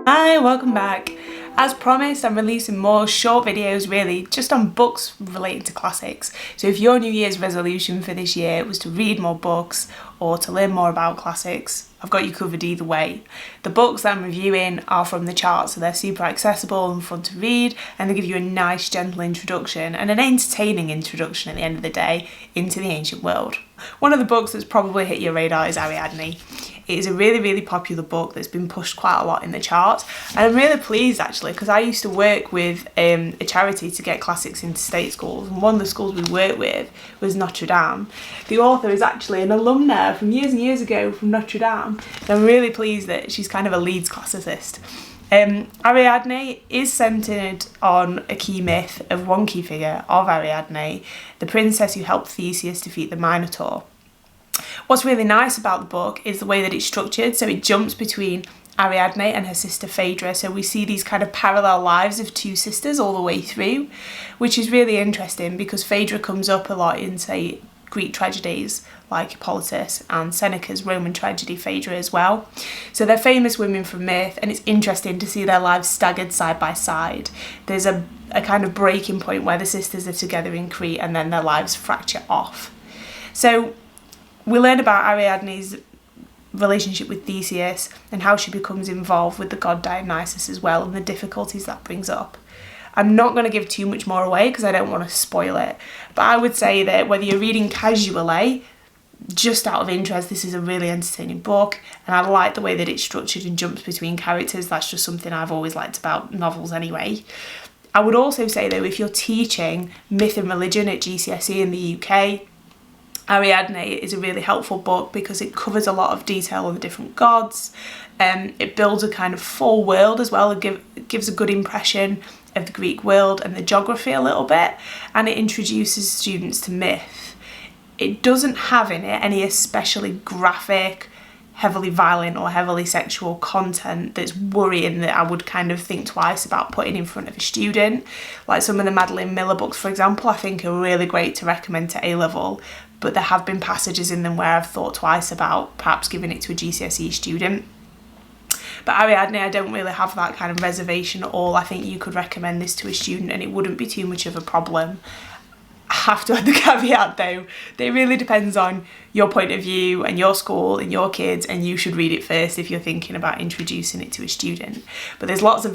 Hi, welcome back. As promised, I'm releasing more short videos really just on books related to classics. So if your New Year's resolution for this year was to read more books or to learn more about classics, I've got you covered either way. The books that I'm reviewing are from the chart, so they're super accessible and fun to read, and they give you a nice gentle introduction and an entertaining introduction at the end of the day into the ancient world. One of the books that's probably hit your radar is Ariadne. It is a really popular book that's been pushed quite a lot in the charts, and I'm really pleased actually because I used to work with a charity to get classics into state schools, and one of the schools we worked with was Notre Dame. The author is actually an alumna from years and years ago from Notre Dame, and I'm really pleased that she's kind of a Leeds classicist. Ariadne is centred on a key myth of one key figure of Ariadne, the princess who helped Theseus defeat the Minotaur. What's really nice about the book is the way that it's structured, so it jumps between Ariadne and her sister Phaedra, so we see these kind of parallel lives of two sisters all the way through, which is really interesting because Phaedra comes up a lot in, say, Greek tragedies like Hippolytus and Seneca's Roman tragedy Phaedra as well. So they're famous women from myth, and it's interesting to see their lives staggered side by side. There's a kind of breaking point where the sisters are together in Crete and then their lives fracture off. So we learn about Ariadne's relationship with Theseus and how she becomes involved with the god Dionysus as well, and the difficulties that brings up. I'm not going to give too much more away because I don't want to spoil it, but I would say that whether you're reading casually, just out of interest, this is a really entertaining book, and I like the way that it's structured and jumps between characters. That's just something I've always liked about novels anyway. I would also say though, if you're teaching myth and religion at GCSE in the UK, Ariadne is a really helpful book because it covers a lot of detail on the different gods. It builds a kind of full world as well. It gives a good impression of the Greek world and the geography a little bit, and it introduces students to myth. It doesn't have in it any especially graphic, heavily violent or heavily sexual content that's worrying that I would kind of think twice about putting in front of a student. Like some of the Madeline Miller books, for example, I think are really great to recommend to A-level, but there have been passages in them where I've thought twice about perhaps giving it to a GCSE student. But Ariadne, I don't really have that kind of reservation at all. I think you could recommend this to a student and it wouldn't be too much of a problem. I have to add the caveat though, that it really depends on your point of view and your school and your kids, and you should read it first if you're thinking about introducing it to a student. But there's lots of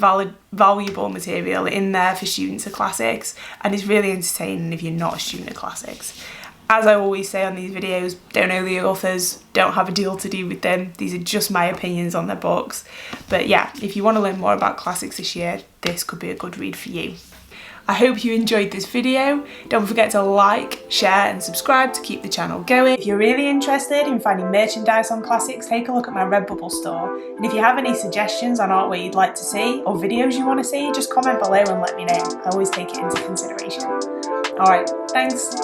valuable material in there for students of classics, and it's really entertaining if you're not a student of classics. As I always say on these videos, don't know the authors, don't have a deal to do with them. These are just my opinions on their books. But yeah, if you want to learn more about classics this year, this could be a good read for you. I hope you enjoyed this video. Don't forget to like, share and subscribe to keep the channel going. If you're really interested in finding merchandise on classics, take a look at my Redbubble store. And if you have any suggestions on artwork you'd like to see or videos you want to see, just comment below and let me know. I always take it into consideration. Alright, thanks.